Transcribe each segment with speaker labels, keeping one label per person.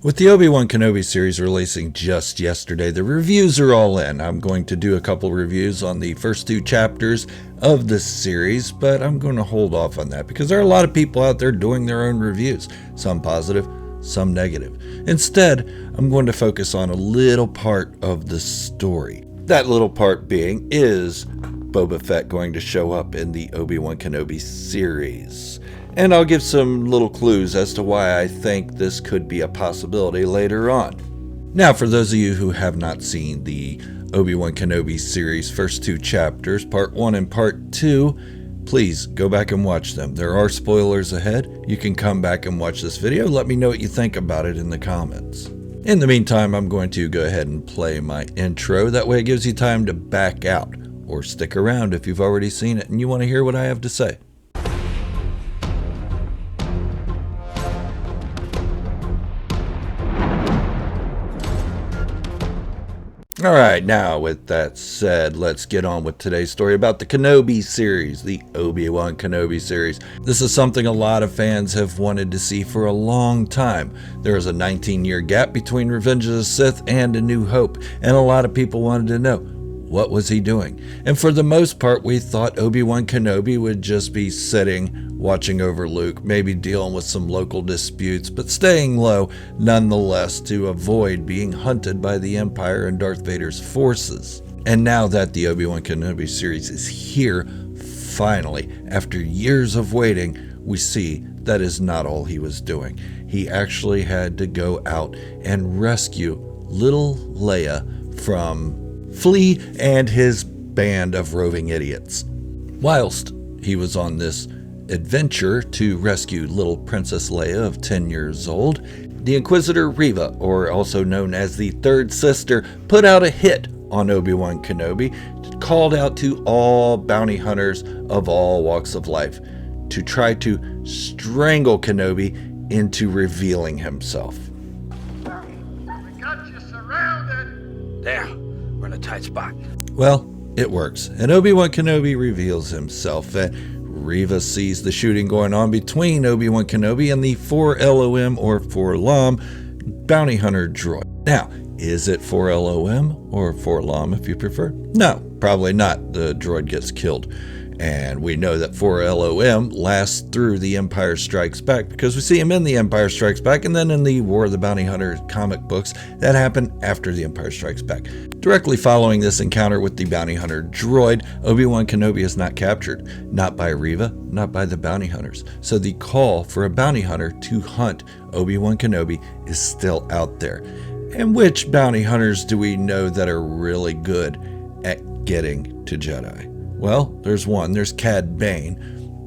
Speaker 1: With the Obi-Wan Kenobi series releasing just yesterday, the reviews are all in. I'm going to do a couple reviews on the first 2 chapters of this series, but I'm going to hold off on that because there are a lot of people out there doing their own reviews, some positive, some negative. Instead, I'm going to focus on a little part of the story. That little part being, is Boba Fett going to show up in the Obi-Wan Kenobi series? And I'll give some little clues as to why I think this could be a possibility later on. Now, for those of you who have not seen the Obi-Wan Kenobi series first 2 chapters, part 1 and part 2, please go back and watch them. There are spoilers ahead. You can come back and watch this video. Let me know what you think about it in the comments. In the meantime, I'm going to go ahead and play my intro. That way it gives you time to back out or stick around if you've already seen it and you want to hear what I have to say. Alright, now with that said, let's get on with today's story about the Kenobi series, the Obi-Wan Kenobi series. This is something a lot of fans have wanted to see for a long time. There is a 19-year gap between Revenge of the Sith and A New Hope, and a lot of people wanted to know, what was he doing? And for the most part, we thought Obi-Wan Kenobi would just be sitting, watching over Luke, maybe dealing with some local disputes, but staying low nonetheless to avoid being hunted by the Empire and Darth Vader's forces. And now that the Obi-Wan Kenobi series is here, finally, after years of waiting, we see that is not all he was doing. He actually had to go out and rescue little Leia from Flea and his band of roving idiots. Whilst he was on this adventure to rescue little Princess Leia of 10 years old, the Inquisitor Reva, or also known as the Third Sister, put out a hit on Obi-Wan Kenobi, called out to all bounty hunters of all walks of life to try to strangle Kenobi into revealing himself.
Speaker 2: We got you surrounded.
Speaker 3: There. We're in a tight spot.
Speaker 1: Well, it works, and Obi-Wan Kenobi reveals himself. Reva sees the shooting going on between Obi-Wan Kenobi and the 4LOM or 4LOM bounty hunter droid. Now, is it 4LOM or 4LOM if you prefer? No, probably not. The droid gets killed. And we know that 4LOM lasts through The Empire Strikes Back because we see him in The Empire Strikes Back and then in the War of the Bounty Hunter comic books that happened after The Empire Strikes Back. Directly following this encounter with the bounty hunter droid, Obi-Wan Kenobi is not captured. Not by Reva, not by the bounty hunters. So the call for a bounty hunter to hunt Obi-Wan Kenobi is still out there. And which bounty hunters do we know that are really good at getting to Jedi? Well, there's one. There's Cad Bane.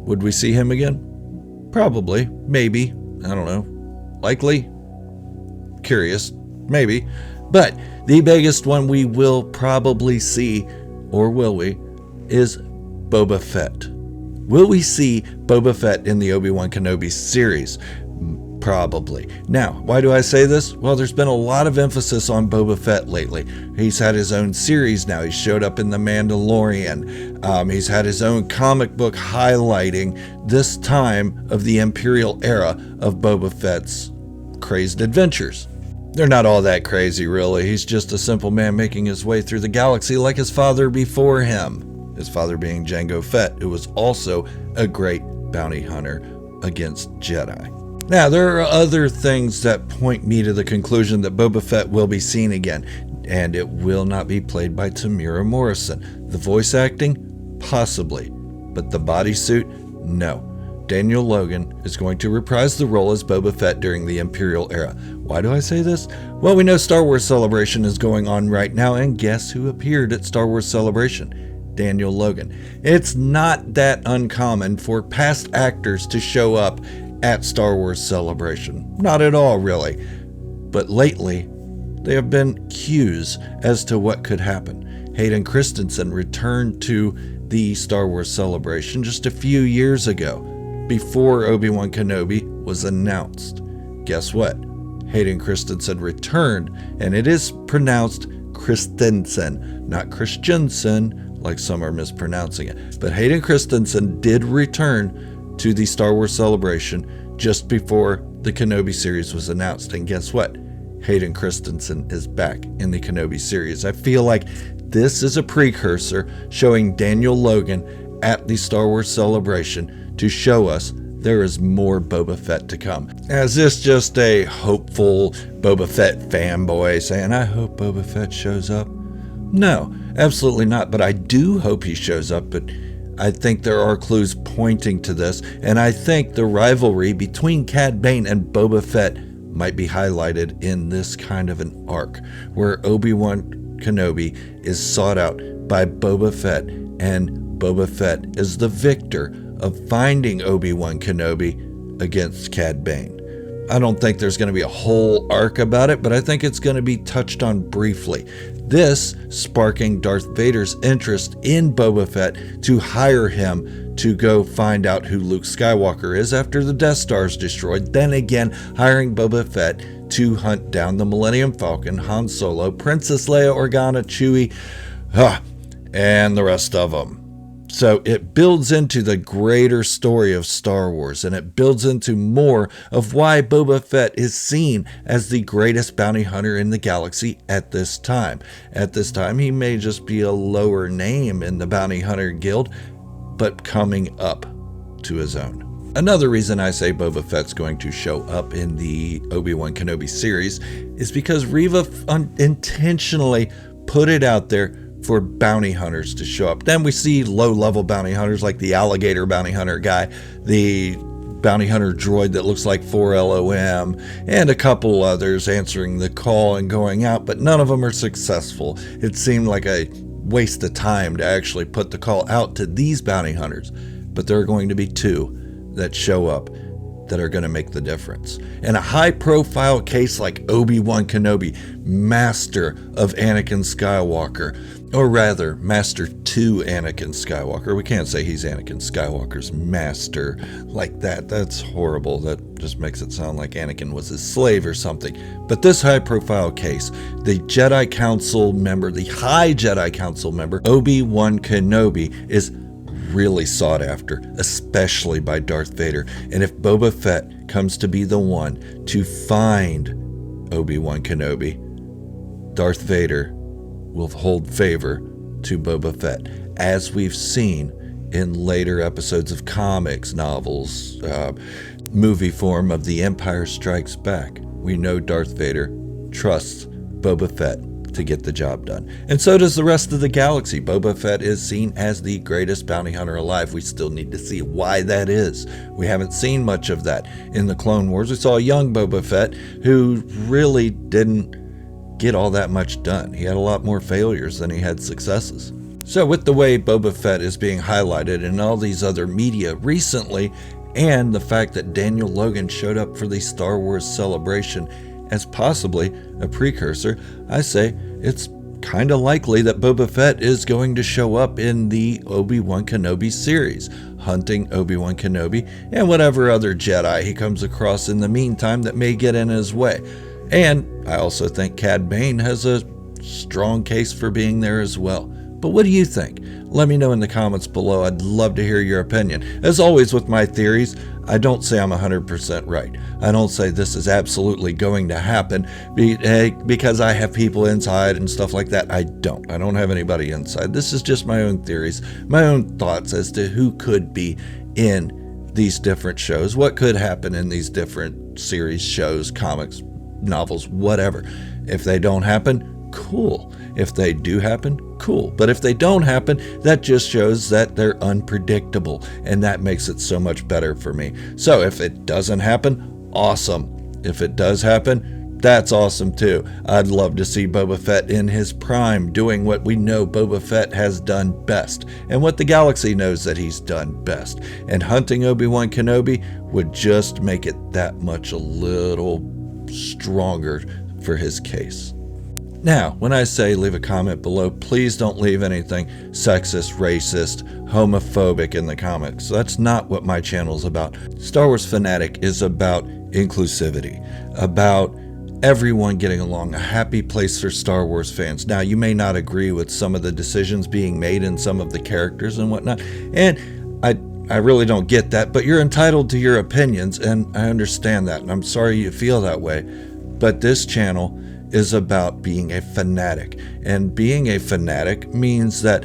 Speaker 1: Would we see him again? Probably. Maybe. I don't know. Likely. Curious. Maybe. But the biggest one we will probably see, or will we, is Boba Fett. Will we see Boba Fett in the Obi-Wan Kenobi series? Probably. Now, why do I say this? Well, there's been a lot of emphasis on Boba Fett lately. He's had his own series now. He showed up in The Mandalorian. He's had his own comic book highlighting this time of the Imperial era of Boba Fett's crazed adventures. They're not all that crazy, really. He's just a simple man making his way through the galaxy like his father before him. His father being Jango Fett, who was also a great bounty hunter against Jedi. Now, there are other things that point me to the conclusion that Boba Fett will be seen again, and it will not be played by Temuera Morrison. The voice acting? Possibly. But the bodysuit? No. Daniel Logan is going to reprise the role as Boba Fett during the Imperial era. Why do I say this? Well, we know Star Wars Celebration is going on right now, and guess who appeared at Star Wars Celebration? Daniel Logan. It's not that uncommon for past actors to show up at Star Wars Celebration. Not at all, really. But lately, there have been cues as to what could happen. Hayden Christensen returned to the Star Wars Celebration just a few years ago, before Obi-Wan Kenobi was announced. Guess what? Hayden Christensen returned, and it is pronounced Christensen, not Christiansen, like some are mispronouncing it. But Hayden Christensen did return to the Star Wars Celebration just before the Kenobi series was announced. And guess what? Hayden Christensen is back in the Kenobi series. I feel like this is a precursor showing Daniel Logan at the Star Wars Celebration to show us there is more Boba Fett to come. Is this just a hopeful Boba Fett fanboy saying, I hope Boba Fett shows up? No, absolutely not. But I do hope he shows up. But I think there are clues pointing to this. And I think the rivalry between Cad Bane and Boba Fett might be highlighted in this kind of an arc where Obi-Wan Kenobi is sought out by Boba Fett, and Boba Fett is the victor of finding Obi-Wan Kenobi against Cad Bane. I don't think there's going to be a whole arc about it, but I think it's going to be touched on briefly. This sparking Darth Vader's interest in Boba Fett to hire him to go find out who Luke Skywalker is after the Death Star is destroyed. Then again, hiring Boba Fett to hunt down the Millennium Falcon, Han Solo, Princess Leia Organa, Chewie, and the rest of them. So it builds into the greater story of Star Wars, and it builds into more of why Boba Fett is seen as the greatest bounty hunter in the galaxy at this time. At this time, he may just be a lower name in the Bounty Hunter Guild, but coming up to his own. Another reason I say Boba Fett's going to show up in the Obi-Wan Kenobi series is because Reva intentionally put it out there for bounty hunters to show up. Then we see low-level bounty hunters like the alligator bounty hunter guy, the bounty hunter droid that looks like 4LOM, and a couple others answering the call and going out, but none of them are successful. It seemed like a waste of time to actually put the call out to these bounty hunters, but there are going to be 2 that show up that are going to make the difference. In a high-profile case like Obi-Wan Kenobi, master of Anakin Skywalker, or rather, master to Anakin Skywalker. We can't say he's Anakin Skywalker's master like that. That's horrible. That just makes it sound like Anakin was his slave or something. But this high-profile case, the Jedi Council member, the High Jedi Council member, Obi-Wan Kenobi, is really sought after, especially by Darth Vader. And if Boba Fett comes to be the one to find Obi-Wan Kenobi, Darth Vader will hold favor to Boba Fett, as we've seen in later episodes of comics, novels, movie form of The Empire Strikes Back. We know Darth Vader trusts Boba Fett to get the job done. And so does the rest of the galaxy. Boba Fett is seen as the greatest bounty hunter alive. We still need to see why that is. We haven't seen much of that in the Clone Wars. We saw a young Boba Fett who really didn't get all that much done. He had a lot more failures than he had successes. So with the way Boba Fett is being highlighted in all these other media recently, and the fact that Daniel Logan showed up for the Star Wars Celebration as possibly a precursor, I say it's kind of likely that Boba Fett is going to show up in the Obi-Wan Kenobi series, hunting Obi-Wan Kenobi and whatever other Jedi he comes across in the meantime that may get in his way. And I also think Cad Bane has a strong case for being there as well. But what do you think? Let me know in the comments below. I'd love to hear your opinion. As always with my theories, I don't say I'm 100% right. I don't say this is absolutely going to happen because I have people inside and stuff like that. I don't have anybody inside. This is just my own theories, my own thoughts as to who could be in these different shows, what could happen in these different series, shows, comics, novels, whatever. If they don't happen, cool. If they do happen, cool. But if they don't happen, that just shows that they're unpredictable, and that makes it so much better for me. So if it doesn't happen, awesome. If it does happen, that's awesome too. I'd love to see Boba Fett in his prime doing what we know Boba Fett has done best, and what the galaxy knows that he's done best. And hunting Obi-Wan Kenobi would just make it that much a little stronger for his case. Now, when I say leave a comment below, please don't leave anything sexist, racist, homophobic in the comments. That's not what my channel is about. Star Wars Fanatic is about inclusivity, about everyone getting along, a happy place for Star Wars fans. Now, you may not agree with some of the decisions being made in some of the characters and whatnot, and I I really don't get that, but you're entitled to your opinions, and I understand that, and I'm sorry you feel that way. But this channel is about being a fanatic, and being a fanatic means that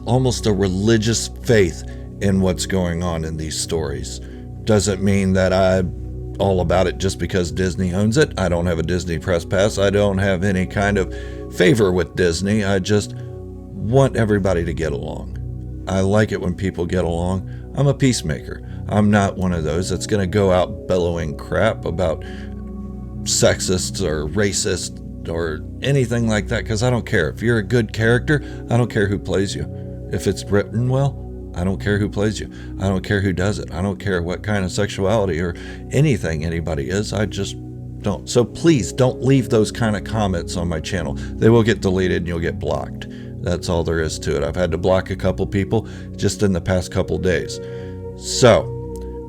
Speaker 1: almost a religious faith in what's going on in these stories. Doesn't mean that I'm all about it just because Disney owns it. I don't have a Disney press pass. I don't have any kind of favor with Disney. I just want everybody to get along. I like it when people get along. I'm a peacemaker. I'm not one of those that's going to go out bellowing crap about sexist or racist or anything like that, because I don't care. If you're a good character, I don't care who plays you. If it's written well, I don't care who plays you. I don't care who does it. I don't care what kind of sexuality or anything anybody is. I just don't. So please don't leave those kind of comments on my channel. They will get deleted and you'll get blocked. That's all there is to it. I've had to block a couple people just in the past couple days. So,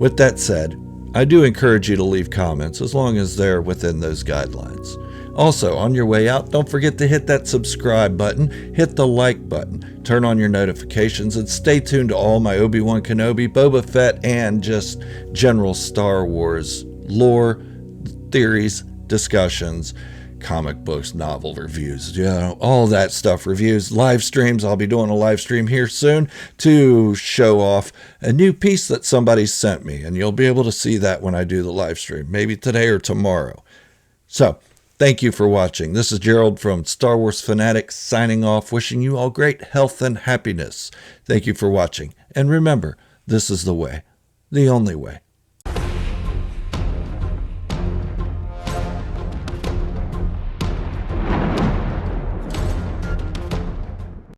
Speaker 1: with that said, I do encourage you to leave comments as long as they're within those guidelines. Also, on your way out, don't forget to hit that subscribe button, hit the like button, turn on your notifications, and stay tuned to all my Obi-Wan Kenobi, Boba Fett, and just general Star Wars lore, theories, discussions, comic books, novel reviews, all that stuff, reviews, live streams. I'll be doing a live stream here soon to show off a new piece that somebody sent me, and you'll be able to see that when I do the live stream, maybe today or tomorrow. So, thank you for watching. This is Gerald from Star Wars Fanatic signing off, wishing you all great health and happiness. Thank you for watching, and remember, this is the way, the only way.